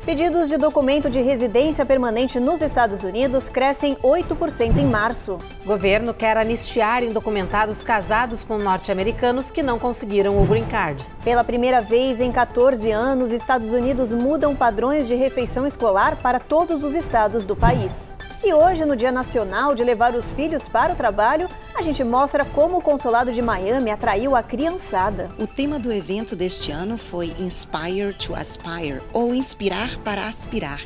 Pedidos de documento de residência permanente nos Estados Unidos crescem 8% em março. O governo quer anistiar indocumentados casados com norte-americanos que não conseguiram o Green Card. Pela primeira vez em 14 anos, Estados Unidos mudam padrões de refeição escolar para todos os estados do país. E hoje, no Dia Nacional de Levar os Filhos para o Trabalho, a gente mostra como o Consulado de Miami atraiu a criançada. O tema do evento deste ano foi Inspire to Aspire, ou Inspirar para Aspirar.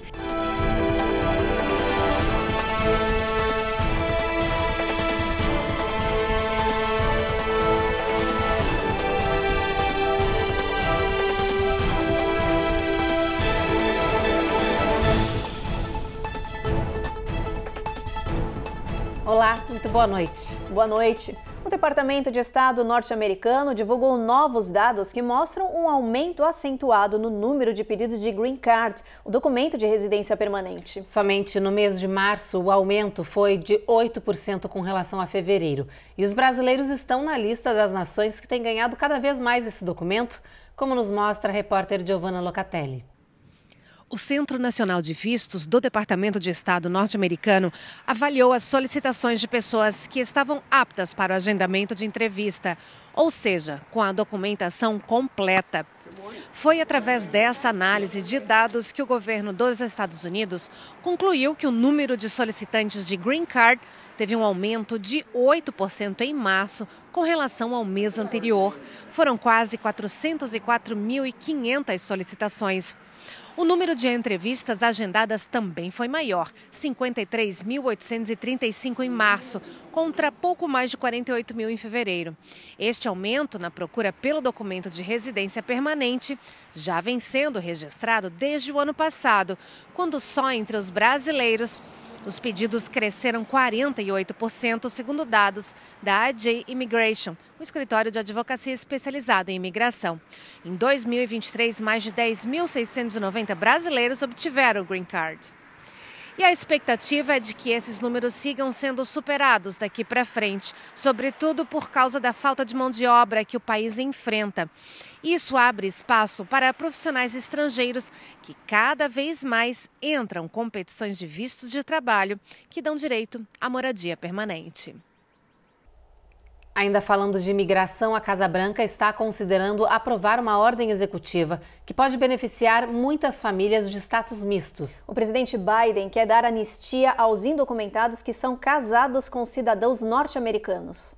Olá, muito boa noite. Boa noite. O Departamento de Estado norte-americano divulgou novos dados que mostram um aumento acentuado no número de pedidos de Green Card, o documento de residência permanente. Somente no mês de março, o aumento foi de 8% com relação a fevereiro. E os brasileiros estão na lista das nações que têm ganhado cada vez mais esse documento, como nos mostra a repórter Giovanna Locatelli. O Centro Nacional de Vistos do Departamento de Estado norte-americano avaliou as solicitações de pessoas que estavam aptas para o agendamento de entrevista, ou seja, com a documentação completa. Foi através dessa análise de dados que o governo dos Estados Unidos concluiu que o número de solicitantes de Green Card teve um aumento de 8% em março com relação ao mês anterior. Foram quase 404.500 solicitações. O número de entrevistas agendadas também foi maior, 53.835 em março, contra pouco mais de 48 mil em fevereiro. Este aumento na procura pelo documento de residência permanente já vem sendo registrado desde o ano passado, quando só entre os brasileiros os pedidos cresceram 48%, segundo dados da AJ Immigration, um escritório de advocacia especializado em imigração. Em 2023, mais de 10.690 brasileiros obtiveram o Green Card. E a expectativa é de que esses números sigam sendo superados daqui para frente, sobretudo por causa da falta de mão de obra que o país enfrenta. Isso abre espaço para profissionais estrangeiros que cada vez mais entram em competições de vistos de trabalho que dão direito à moradia permanente. Ainda falando de imigração, a Casa Branca está considerando aprovar uma ordem executiva que pode beneficiar muitas famílias de status misto. O presidente Biden quer dar anistia aos indocumentados que são casados com cidadãos norte-americanos.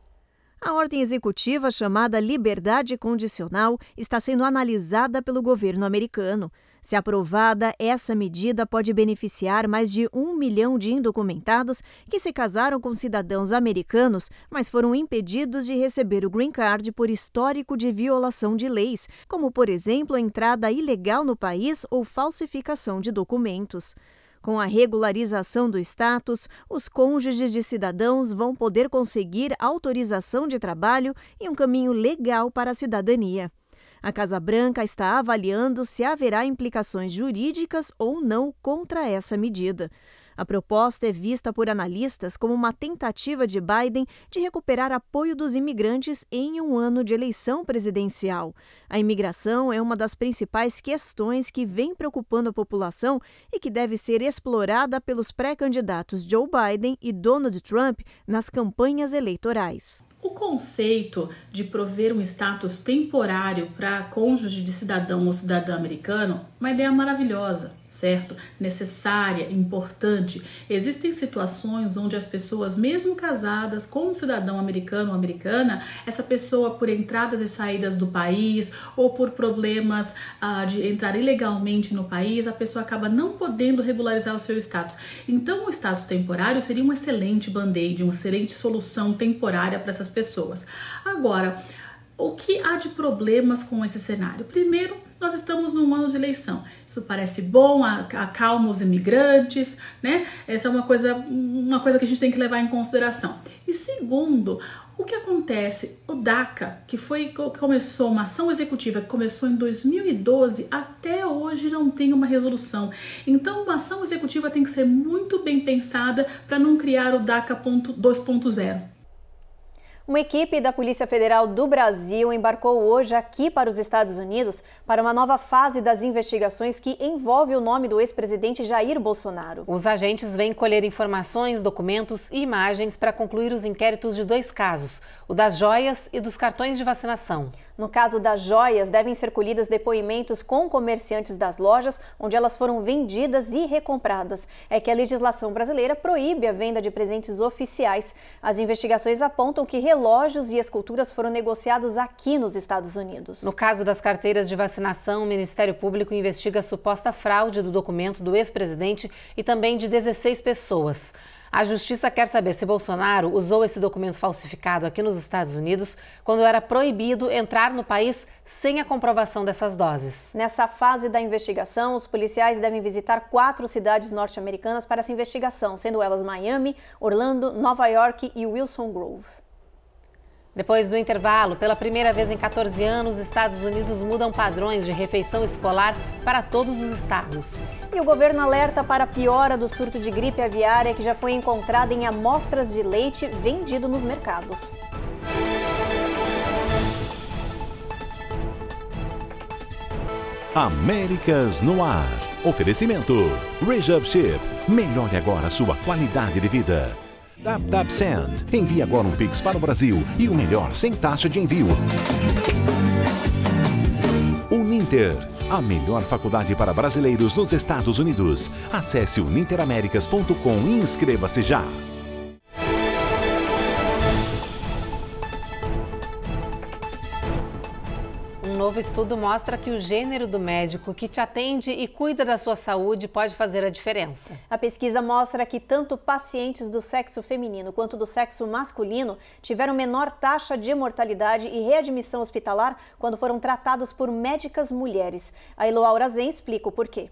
A ordem executiva, chamada Liberdade Condicional, está sendo analisada pelo governo americano. Se aprovada, essa medida pode beneficiar mais de 1 milhão de indocumentados que se casaram com cidadãos americanos, mas foram impedidos de receber o Green Card por histórico de violação de leis, como, por exemplo, a entrada ilegal no país ou falsificação de documentos. Com a regularização do status, os cônjuges de cidadãos vão poder conseguir autorização de trabalho e um caminho legal para a cidadania. A Casa Branca está avaliando se haverá implicações jurídicas ou não contra essa medida. A proposta é vista por analistas como uma tentativa de Biden de recuperar apoio dos imigrantes em um ano de eleição presidencial. A imigração é uma das principais questões que vem preocupando a população e que deve ser explorada pelos pré-candidatos Joe Biden e Donald Trump nas campanhas eleitorais. O conceito de prover um status temporário para cônjuge de cidadão ou cidadã americano é uma ideia maravilhosa, certo? Necessária, importante. Existem situações onde as pessoas, mesmo casadas com um cidadão americano ou americana, essa pessoa, por entradas e saídas do país ou por problemas de entrar ilegalmente no país, a pessoa acaba não podendo regularizar o seu status. Então, o status temporário seria um excelente band-aid, uma excelente solução temporária para essas pessoas. Agora, o que há de problemas com esse cenário? Primeiro, nós estamos num ano de eleição. Isso parece bom, acalma os imigrantes, né? Essa é uma coisa que a gente tem que levar em consideração. E segundo, o que acontece? O DACA, que começou uma ação executiva que começou em 2012, até hoje não tem uma resolução. Então, uma ação executiva tem que ser muito bem pensada para não criar o DACA 2.0. Uma equipe da Polícia Federal do Brasil embarcou hoje aqui para os Estados Unidos para uma nova fase das investigações que envolve o nome do ex-presidente Jair Bolsonaro. Os agentes vêm colher informações, documentos e imagens para concluir os inquéritos de 2 casos, o das joias e dos cartões de vacinação. No caso das joias, devem ser colhidos depoimentos com comerciantes das lojas onde elas foram vendidas e recompradas. É que a legislação brasileira proíbe a venda de presentes oficiais. As investigações apontam que relógios e esculturas foram negociados aqui nos Estados Unidos. No caso das carteiras de vacinação, o Ministério Público investiga a suposta fraude do documento do ex-presidente e também de 16 pessoas. A Justiça quer saber se Bolsonaro usou esse documento falsificado aqui nos Estados Unidos quando era proibido entrar no país sem a comprovação dessas doses. Nessa fase da investigação, os policiais devem visitar 4 cidades norte-americanas para essa investigação, sendo elas Miami, Orlando, Nova York e Wilson Grove. Depois do intervalo, pela primeira vez em 14 anos, os Estados Unidos mudam padrões de refeição escolar para todos os estados. E o governo alerta para a piora do surto de gripe aviária que já foi encontrada em amostras de leite vendido nos mercados. Américas no ar. Oferecimento Reserve Ship. Melhore agora a sua qualidade de vida. TapTapSend. Envie agora um Pix para o Brasil e o melhor sem taxa de envio. Uninter. A melhor faculdade para brasileiros nos Estados Unidos. Acesse uninteraméricas.com e inscreva-se já. Um novo estudo mostra que o gênero do médico que te atende e cuida da sua saúde pode fazer a diferença. A pesquisa mostra que tanto pacientes do sexo feminino quanto do sexo masculino tiveram menor taxa de mortalidade e readmissão hospitalar quando foram tratados por médicas mulheres. A Eloaura Zen explica o porquê.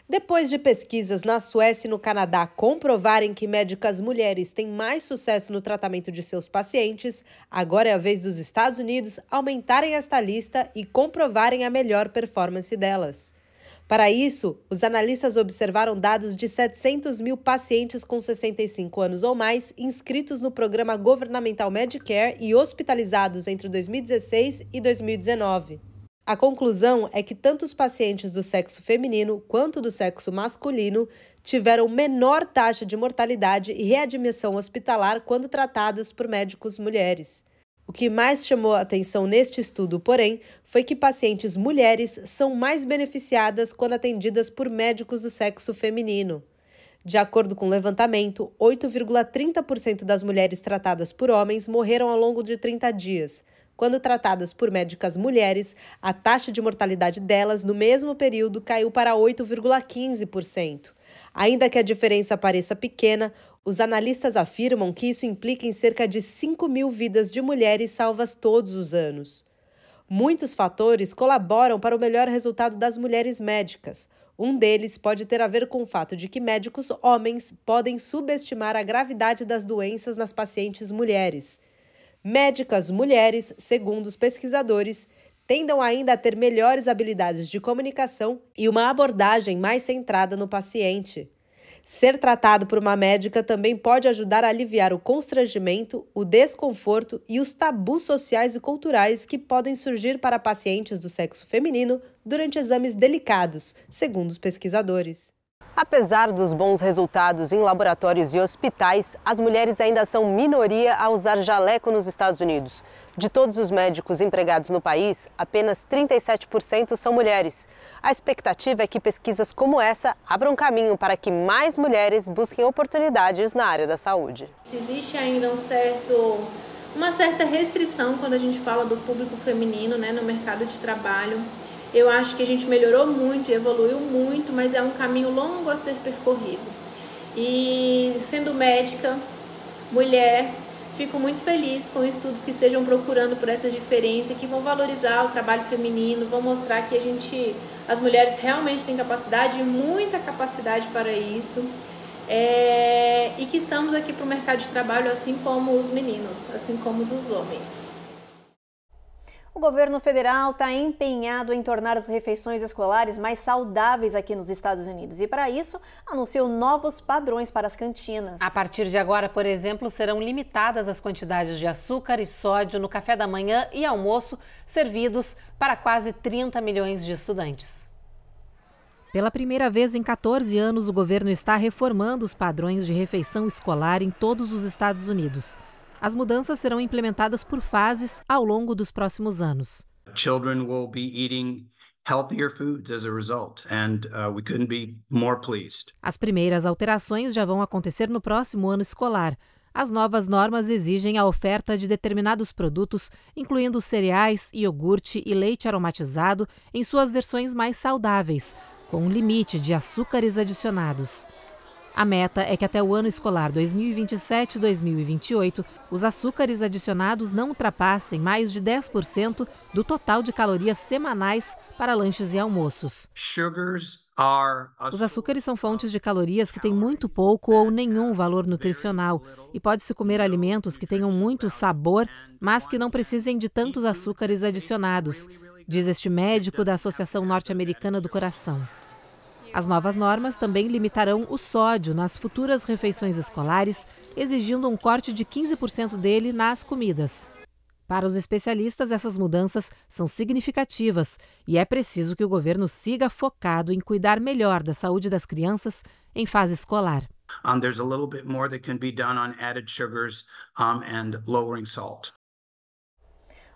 Depois de pesquisas na Suécia e no Canadá comprovarem que médicas mulheres têm mais sucesso no tratamento de seus pacientes, agora é a vez dos Estados Unidos aumentarem esta lista e comprovarem a melhor performance delas. Para isso, os analistas observaram dados de 700 mil pacientes com 65 anos ou mais inscritos no programa governamental Medicare e hospitalizados entre 2016 e 2019. A conclusão é que tanto os pacientes do sexo feminino quanto do sexo masculino tiveram menor taxa de mortalidade e readmissão hospitalar quando tratados por médicos mulheres. O que mais chamou a atenção neste estudo, porém, foi que pacientes mulheres são mais beneficiadas quando atendidas por médicos do sexo feminino. De acordo com o levantamento, 8,30% das mulheres tratadas por homens morreram ao longo de 30 dias. Quando tratadas por médicas mulheres, a taxa de mortalidade delas no mesmo período caiu para 8,15%. Ainda que a diferença pareça pequena, os analistas afirmam que isso implica em cerca de 5 mil vidas de mulheres salvas todos os anos. Muitos fatores colaboram para o melhor resultado das mulheres médicas. Um deles pode ter a ver com o fato de que médicos homens podem subestimar a gravidade das doenças nas pacientes mulheres. Médicas mulheres, segundo os pesquisadores, tendem ainda a ter melhores habilidades de comunicação e uma abordagem mais centrada no paciente. Ser tratado por uma médica também pode ajudar a aliviar o constrangimento, o desconforto e os tabus sociais e culturais que podem surgir para pacientes do sexo feminino durante exames delicados, segundo os pesquisadores. Apesar dos bons resultados em laboratórios e hospitais, as mulheres ainda são minoria a usar jaleco nos Estados Unidos. De todos os médicos empregados no país, apenas 37% são mulheres. A expectativa é que pesquisas como essa abram caminho para que mais mulheres busquem oportunidades na área da saúde. Existe ainda uma certa restrição quando a gente fala do público feminino, no mercado de trabalho. Eu acho que a gente melhorou muito e evoluiu muito, mas é um caminho longo a ser percorrido. E sendo médica, mulher, fico muito feliz com estudos que estejam procurando por essas diferenças, que vão valorizar o trabalho feminino, vão mostrar que as mulheres realmente têm capacidade, muita capacidade para isso, e que estamos aqui para o mercado de trabalho assim como os meninos, assim como os homens. O governo federal está empenhado em tornar as refeições escolares mais saudáveis aqui nos Estados Unidos e, para isso, anunciou novos padrões para as cantinas. A partir de agora, por exemplo, serão limitadas as quantidades de açúcar e sódio no café da manhã e almoço servidos para quase 30 milhões de estudantes. Pela primeira vez em 14 anos, o governo está reformando os padrões de refeição escolar em todos os Estados Unidos. As mudanças serão implementadas por fases ao longo dos próximos anos. Children will be eating healthier foods as a result, and we couldn't be more pleased. As primeiras alterações já vão acontecer no próximo ano escolar. As novas normas exigem a oferta de determinados produtos, incluindo cereais, iogurte e leite aromatizado, em suas versões mais saudáveis, com um limite de açúcares adicionados. A meta é que até o ano escolar 2027-2028, os açúcares adicionados não ultrapassem mais de 10% do total de calorias semanais para lanches e almoços. Os açúcares são fontes de calorias que têm muito pouco ou nenhum valor nutricional e pode-se comer alimentos que tenham muito sabor, mas que não precisem de tantos açúcares adicionados, diz este médico da Associação Norte-Americana do Coração. As novas normas também limitarão o sódio nas futuras refeições escolares, exigindo um corte de 15% dele nas comidas. Para os especialistas, essas mudanças são significativas e é preciso que o governo siga focado em cuidar melhor da saúde das crianças em fase escolar. There's a little bit more that can be done on added sugars and lowering salt.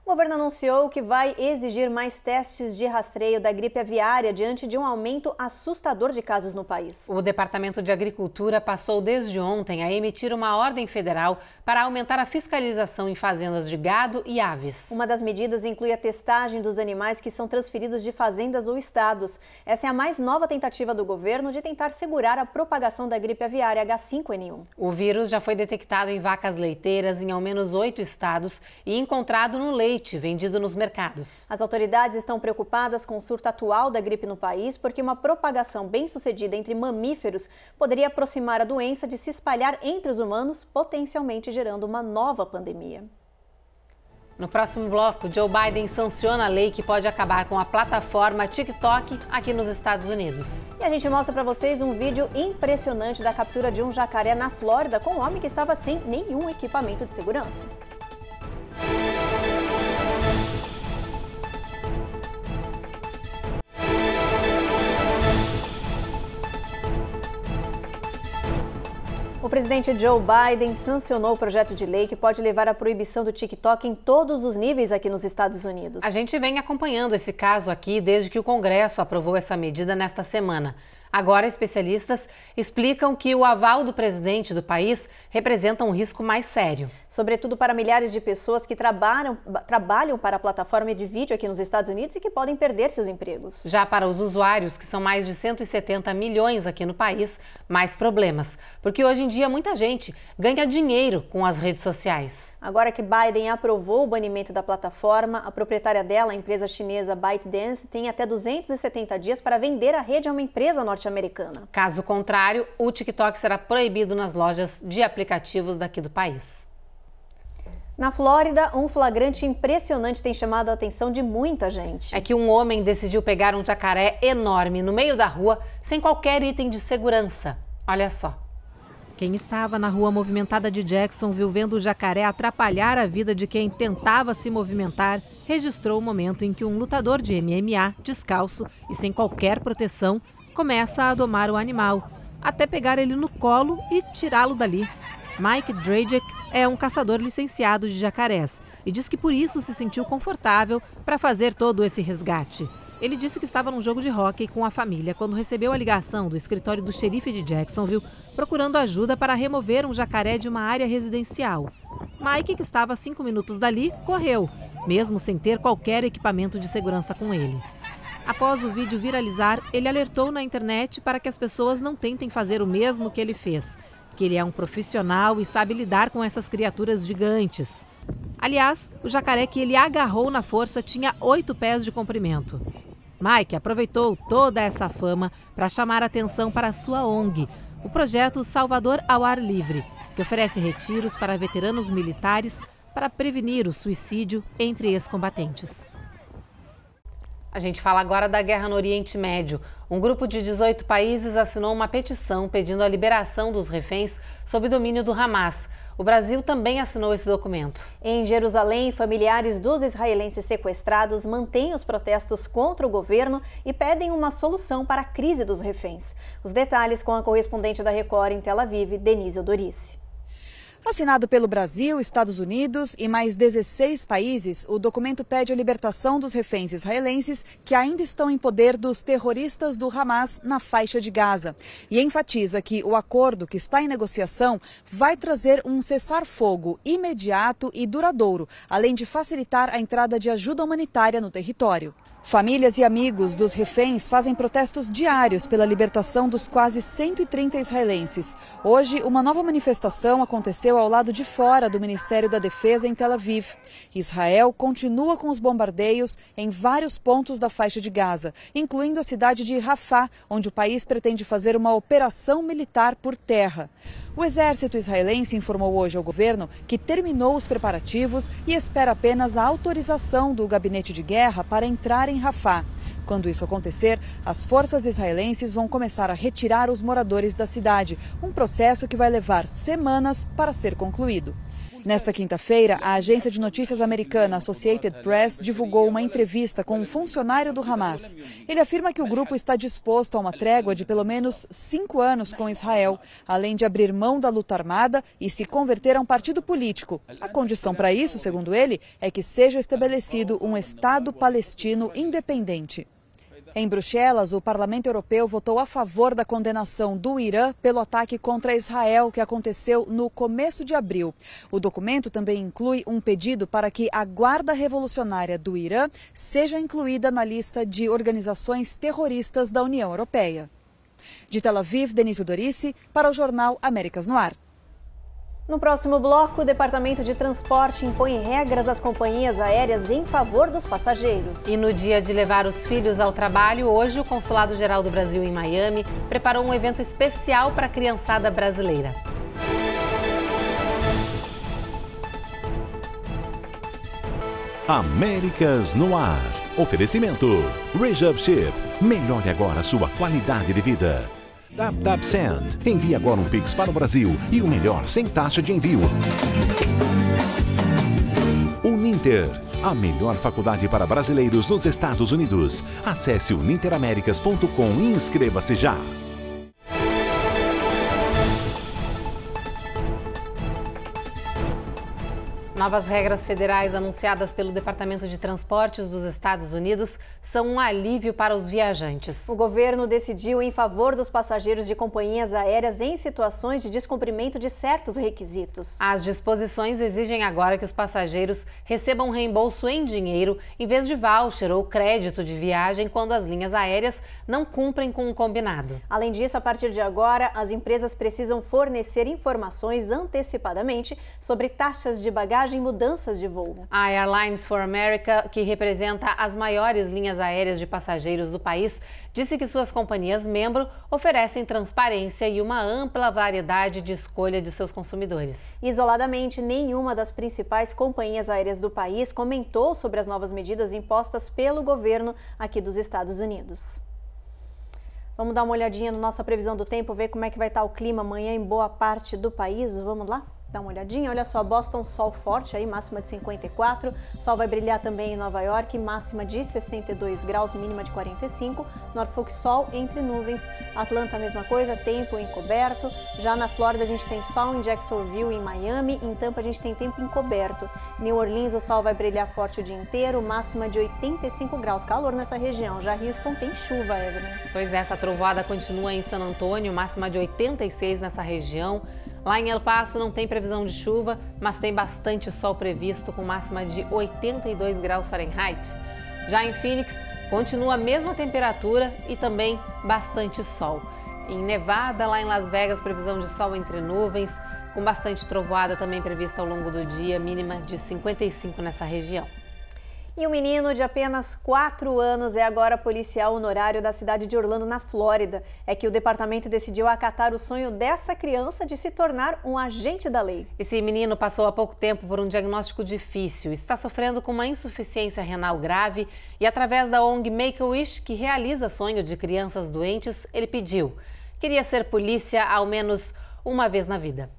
O governo anunciou que vai exigir mais testes de rastreio da gripe aviária diante de um aumento assustador de casos no país. O Departamento de Agricultura passou desde ontem a emitir uma ordem federal para aumentar a fiscalização em fazendas de gado e aves. Uma das medidas inclui a testagem dos animais que são transferidos de fazendas ou estados. Essa é a mais nova tentativa do governo de tentar segurar a propagação da gripe aviária H5N1. O vírus já foi detectado em vacas leiteiras em ao menos 8 estados e encontrado no leite vendido nos mercados. As autoridades estão preocupadas com o surto atual da gripe no país porque uma propagação bem-sucedida entre mamíferos poderia aproximar a doença de se espalhar entre os humanos, potencialmente gerando uma nova pandemia. No próximo bloco, Joe Biden sanciona a lei que pode acabar com a plataforma TikTok aqui nos Estados Unidos. E a gente mostra para vocês um vídeo impressionante da captura de um jacaré na Flórida com um homem que estava sem nenhum equipamento de segurança. O presidente Joe Biden sancionou o projeto de lei que pode levar à proibição do TikTok em todos os níveis aqui nos Estados Unidos. A gente vem acompanhando esse caso aqui desde que o Congresso aprovou essa medida nesta semana. Agora, especialistas explicam que o aval do presidente do país representa um risco mais sério. Sobretudo para milhares de pessoas que trabalham para a plataforma de vídeo aqui nos Estados Unidos e que podem perder seus empregos. Já para os usuários, que são mais de 170 milhões aqui no país, mais problemas. Porque hoje em dia muita gente ganha dinheiro com as redes sociais. Agora que Biden aprovou o banimento da plataforma, a proprietária dela, a empresa chinesa ByteDance, tem até 270 dias para vender a rede a uma empresa norte-americana. Caso contrário, o TikTok será proibido nas lojas de aplicativos daqui do país. Na Flórida, um flagrante impressionante tem chamado a atenção de muita gente. É que um homem decidiu pegar um jacaré enorme no meio da rua sem qualquer item de segurança. Olha só. Quem estava na rua movimentada de Jacksonville vendo o jacaré atrapalhar a vida de quem tentava se movimentar, registrou o momento em que um lutador de MMA, descalço e sem qualquer proteção, começa a domar o animal, até pegar ele no colo e tirá-lo dali. Mike Dragic é um caçador licenciado de jacarés e diz que por isso se sentiu confortável para fazer todo esse resgate. Ele disse que estava num jogo de hóquei com a família quando recebeu a ligação do escritório do xerife de Jacksonville procurando ajuda para remover um jacaré de uma área residencial. Mike, que estava a 5 minutos dali, correu, mesmo sem ter qualquer equipamento de segurança com ele. Após o vídeo viralizar, ele alertou na internet para que as pessoas não tentem fazer o mesmo que ele fez, que ele é um profissional e sabe lidar com essas criaturas gigantes. Aliás, o jacaré que ele agarrou na força tinha 8 pés de comprimento. Mike aproveitou toda essa fama para chamar atenção para a sua ONG, o projeto Salvador ao Ar Livre, que oferece retiros para veteranos militares para prevenir o suicídio entre ex-combatentes. A gente fala agora da guerra no Oriente Médio. Um grupo de 18 países assinou uma petição pedindo a liberação dos reféns sob domínio do Hamas. O Brasil também assinou esse documento. Em Jerusalém, familiares dos israelenses sequestrados mantêm os protestos contra o governo e pedem uma solução para a crise dos reféns. Os detalhes com a correspondente da Record em Tel Aviv, Denise Eudorice. Assinado pelo Brasil, Estados Unidos e mais 16 países, o documento pede a libertação dos reféns israelenses que ainda estão em poder dos terroristas do Hamas na faixa de Gaza. E enfatiza que o acordo que está em negociação vai trazer um cessar-fogo imediato e duradouro, além de facilitar a entrada de ajuda humanitária no território. Famílias e amigos dos reféns fazem protestos diários pela libertação dos quase 130 israelenses. Hoje, uma nova manifestação aconteceu ao lado de fora do Ministério da Defesa em Tel Aviv. Israel continua com os bombardeios em vários pontos da faixa de Gaza, incluindo a cidade de Rafah, onde o país pretende fazer uma operação militar por terra. O exército israelense informou hoje ao governo que terminou os preparativos e espera apenas a autorização do gabinete de guerra para entrar em Rafah. Quando isso acontecer, as forças israelenses vão começar a retirar os moradores da cidade, um processo que vai levar semanas para ser concluído. Nesta quinta-feira, a agência de notícias americana Associated Press divulgou uma entrevista com um funcionário do Hamas. Ele afirma que o grupo está disposto a uma trégua de pelo menos 5 anos com Israel, além de abrir mão da luta armada e se converter a um partido político. A condição para isso, segundo ele, é que seja estabelecido um Estado palestino independente. Em Bruxelas, o Parlamento Europeu votou a favor da condenação do Irã pelo ataque contra Israel que aconteceu no começo de abril. O documento também inclui um pedido para que a Guarda Revolucionária do Irã seja incluída na lista de organizações terroristas da União Europeia. De Tel Aviv, Denise Eudorice, para o jornal Américas no Ar. No próximo bloco, o Departamento de Transporte impõe regras às companhias aéreas em favor dos passageiros. E no dia de levar os filhos ao trabalho, hoje o Consulado-Geral do Brasil em Miami preparou um evento especial para a criançada brasileira. Américas no Ar. Oferecimento Rejab Ship. Melhore agora a sua qualidade de vida. TapTap Send. Envie agora um Pix para o Brasil e o melhor sem taxa de envio. Uninter. A melhor faculdade para brasileiros nos Estados Unidos. Acesse uninteraméricas.com e inscreva-se já. Novas regras federais anunciadas pelo Departamento de Transportes dos Estados Unidos são um alívio para os viajantes. O governo decidiu em favor dos passageiros de companhias aéreas em situações de descumprimento de certos requisitos. As disposições exigem agora que os passageiros recebam reembolso em dinheiro em vez de voucher ou crédito de viagem quando as linhas aéreas não cumprem com o combinado. Além disso, a partir de agora, as empresas precisam fornecer informações antecipadamente sobre taxas de bagagem e mudanças de voo. A Airlines for America, que representa as maiores linhas aéreas de passageiros do país, disse que suas companhias membro oferecem transparência e uma ampla variedade de escolha de seus consumidores. Isoladamente, nenhuma das principais companhias aéreas do país comentou sobre as novas medidas impostas pelo governo aqui dos Estados Unidos. Vamos dar uma olhadinha na nossa previsão do tempo, ver como é que vai estar o clima amanhã em boa parte do país. Vamos lá? Dá uma olhadinha, olha só, Boston, sol forte aí, máxima de 54, sol vai brilhar também em Nova York, máxima de 62 graus, mínima de 45, Norfolk, sol entre nuvens, Atlanta, mesma coisa, tempo encoberto, já na Flórida a gente tem sol em Jacksonville, em Miami, em Tampa a gente tem tempo encoberto, New Orleans o sol vai brilhar forte o dia inteiro, máxima de 85 graus, calor nessa região, já Houston tem chuva, Evelyn. Pois é, essa trovoada continua em San Antônio, máxima de 86 nessa região. Lá em El Paso não tem previsão de chuva, mas tem bastante sol previsto com máxima de 82 graus Fahrenheit. Já em Phoenix, continua a mesma temperatura e também bastante sol. Em Nevada, lá em Las Vegas, previsão de sol entre nuvens, com bastante trovoada também prevista ao longo do dia, mínima de 55 nessa região. E um menino de apenas 4 anos é agora policial honorário da cidade de Orlando, na Flórida. É que o departamento decidiu acatar o sonho dessa criança de se tornar um agente da lei. Esse menino passou há pouco tempo por um diagnóstico difícil. Está sofrendo com uma insuficiência renal grave e, através da ONG Make-A-Wish, que realiza sonho de crianças doentes, ele pediu: queria ser polícia ao menos uma vez na vida.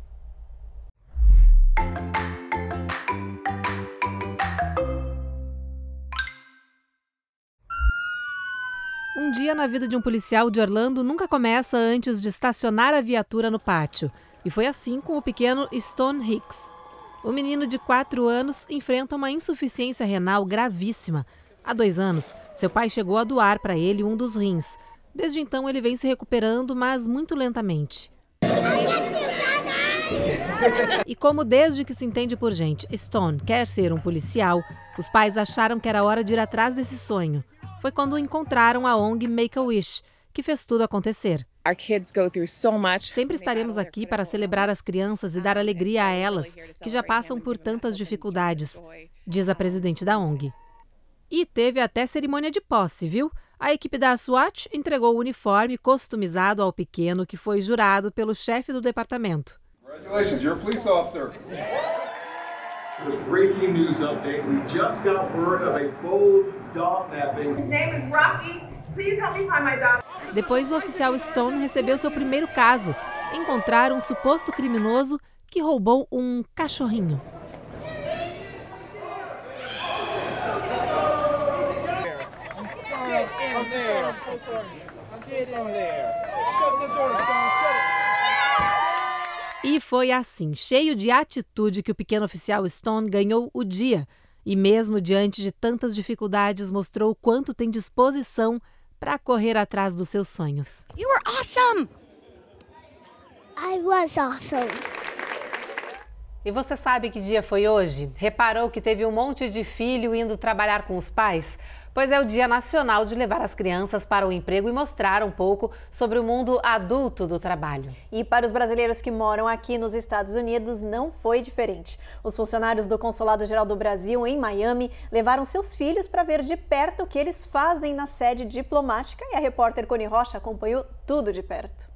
Um dia na vida de um policial de Orlando nunca começa antes de estacionar a viatura no pátio. E foi assim com o pequeno Stone Hicks. O menino de 4 anos enfrenta uma insuficiência renal gravíssima. Há 2 anos, seu pai chegou a doar para ele um dos rins. Desde então, ele vem se recuperando, mas muito lentamente. E como desde que se entende por gente, Stone quer ser um policial, os pais acharam que era hora de ir atrás desse sonho. Foi quando encontraram a ONG Make-A-Wish, que fez tudo acontecer. Sempre estaremos aqui para celebrar as crianças e dar alegria a elas, que já passam por tantas dificuldades, diz a presidente da ONG. E teve até cerimônia de posse, viu? A equipe da SWAT entregou o uniforme customizado ao pequeno, que foi jurado pelo chefe do departamento. Congratulations, you're a police officer. The breaking news update, we just got word of a bold dog napping. His name is Rocky. Please help me find my dog. Depois, o oficial Stone recebeu seu primeiro caso. Encontraram um suposto criminoso que roubou um cachorrinho. E foi assim, cheio de atitude, que o pequeno oficial Stone ganhou o dia. E mesmo diante de tantas dificuldades, mostrou o quanto tem disposição para correr atrás dos seus sonhos. You were awesome! I was awesome. E você sabe que dia foi hoje? Reparou que teve um monte de filho indo trabalhar com os pais? Pois é o Dia Nacional de levar as crianças para o emprego e mostrar um pouco sobre o mundo adulto do trabalho. E para os brasileiros que moram aqui nos Estados Unidos, não foi diferente. Os funcionários do Consulado-Geral do Brasil, em Miami, levaram seus filhos para ver de perto o que eles fazem na sede diplomática, e a repórter Coni Rocha acompanhou tudo de perto.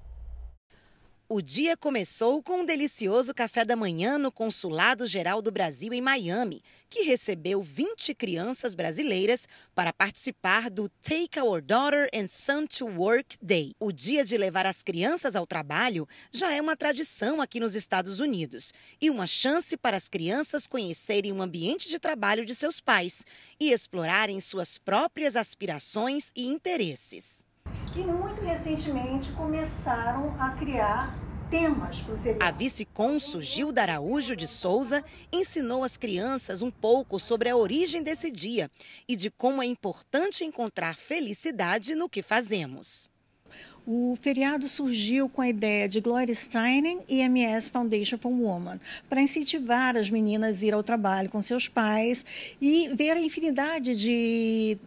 O dia começou com um delicioso café da manhã no Consulado-Geral do Brasil em Miami, que recebeu 20 crianças brasileiras para participar do Take Our Daughter and Son to Work Day. O dia de levar as crianças ao trabalho já é uma tradição aqui nos Estados Unidos e uma chance para as crianças conhecerem o ambiente de trabalho de seus pais e explorarem suas próprias aspirações e interesses. E muito recentemente começaram a criar temas para o feriado. A vice-cônsul Gilda Araújo de Souza ensinou às crianças um pouco sobre a origem desse dia e de como é importante encontrar felicidade no que fazemos. O feriado surgiu com a ideia de Gloria Steinem e MS Foundation for Women, para incentivar as meninas a ir ao trabalho com seus pais e ver a infinidade de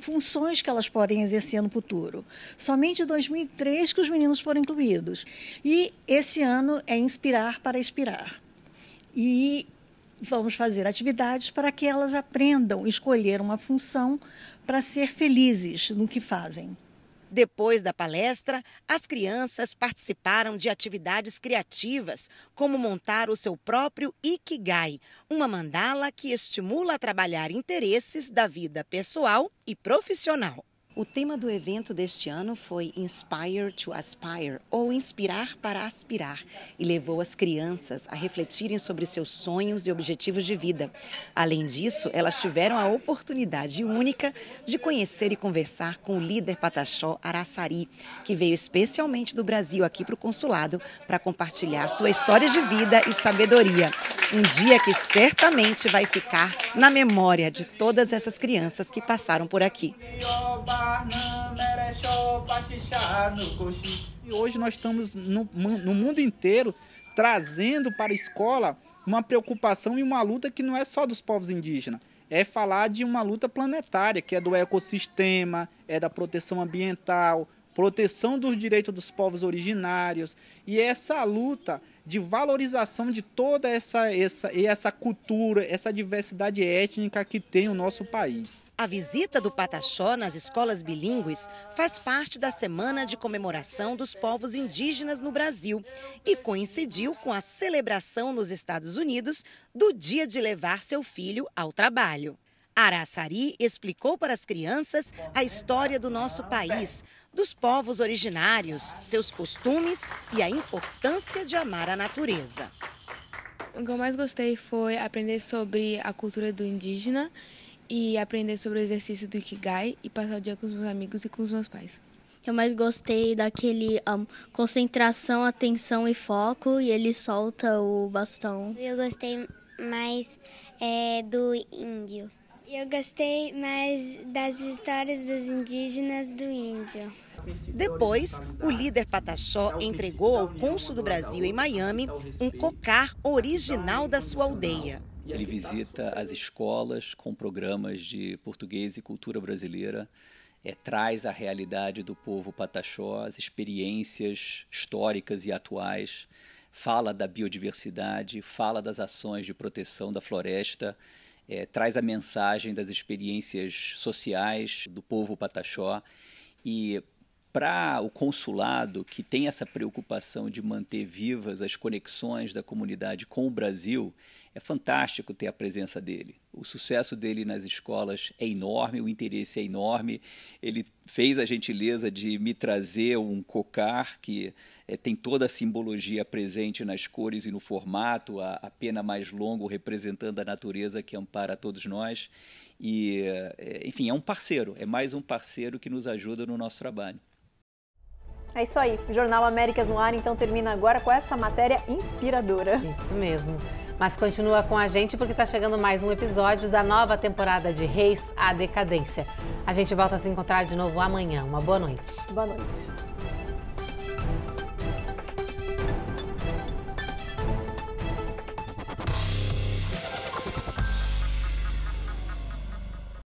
funções que elas podem exercer no futuro. Somente em 2003 que os meninos foram incluídos. E esse ano é Inspirar para Expirar. E vamos fazer atividades para que elas aprendam a escolher uma função para ser felizes no que fazem. Depois da palestra, as crianças participaram de atividades criativas, como montar o seu próprio Ikigai, uma mandala que estimula a trabalhar interesses da vida pessoal e profissional. O tema do evento deste ano foi Inspire to Aspire, ou Inspirar para Aspirar, e levou as crianças a refletirem sobre seus sonhos e objetivos de vida. Além disso, elas tiveram a oportunidade única de conhecer e conversar com o líder Pataxó Araçari, que veio especialmente do Brasil aqui para o consulado para compartilhar sua história de vida e sabedoria. Um dia que certamente vai ficar na memória de todas essas crianças que passaram por aqui. E hoje nós estamos no mundo inteiro trazendo para a escola uma preocupação e uma luta que não é só dos povos indígenas. É falar de uma luta planetária, que é do ecossistema, é da proteção ambiental, proteção dos direitos dos povos originários e essa luta de valorização de toda essa cultura, essa diversidade étnica que tem o nosso país. A visita do Pataxó nas escolas bilíngues faz parte da Semana de Comemoração dos Povos Indígenas no Brasil e coincidiu com a celebração nos Estados Unidos do dia de levar seu filho ao trabalho. Araçari explicou para as crianças a história do nosso país, dos povos originários, seus costumes e a importância de amar a natureza. O que eu mais gostei foi aprender sobre a cultura do indígena e aprender sobre o exercício do Ikigai e passar o dia com os meus amigos e com os meus pais. Eu mais gostei daquele concentração, atenção e foco, e ele solta o bastão. Eu gostei mais do índio. Eu gostei mais das histórias dos indígenas do índio. Depois, o líder Pataxó entregou ao cônsul do Brasil em Miami um cocar original da sua aldeia. Ele visita as escolas com programas de português e cultura brasileira, traz a realidade do povo Pataxó, as experiências históricas e atuais, fala da biodiversidade, fala das ações de proteção da floresta, traz a mensagem das experiências sociais do povo Pataxó. E para o consulado, que tem essa preocupação de manter vivas as conexões da comunidade com o Brasil, é fantástico ter a presença dele. O sucesso dele nas escolas é enorme, o interesse é enorme. Ele fez a gentileza de me trazer um cocar que tem toda a simbologia presente nas cores e no formato, a pena mais longa representando a natureza que ampara todos nós. E, enfim, é um parceiro, é mais um parceiro que nos ajuda no nosso trabalho. É isso aí, o Jornal Américas no Ar então termina agora com essa matéria inspiradora. Isso mesmo, mas continua com a gente porque está chegando mais um episódio da nova temporada de Reis à Decadência. A gente volta a se encontrar de novo amanhã. Uma boa noite. Boa noite.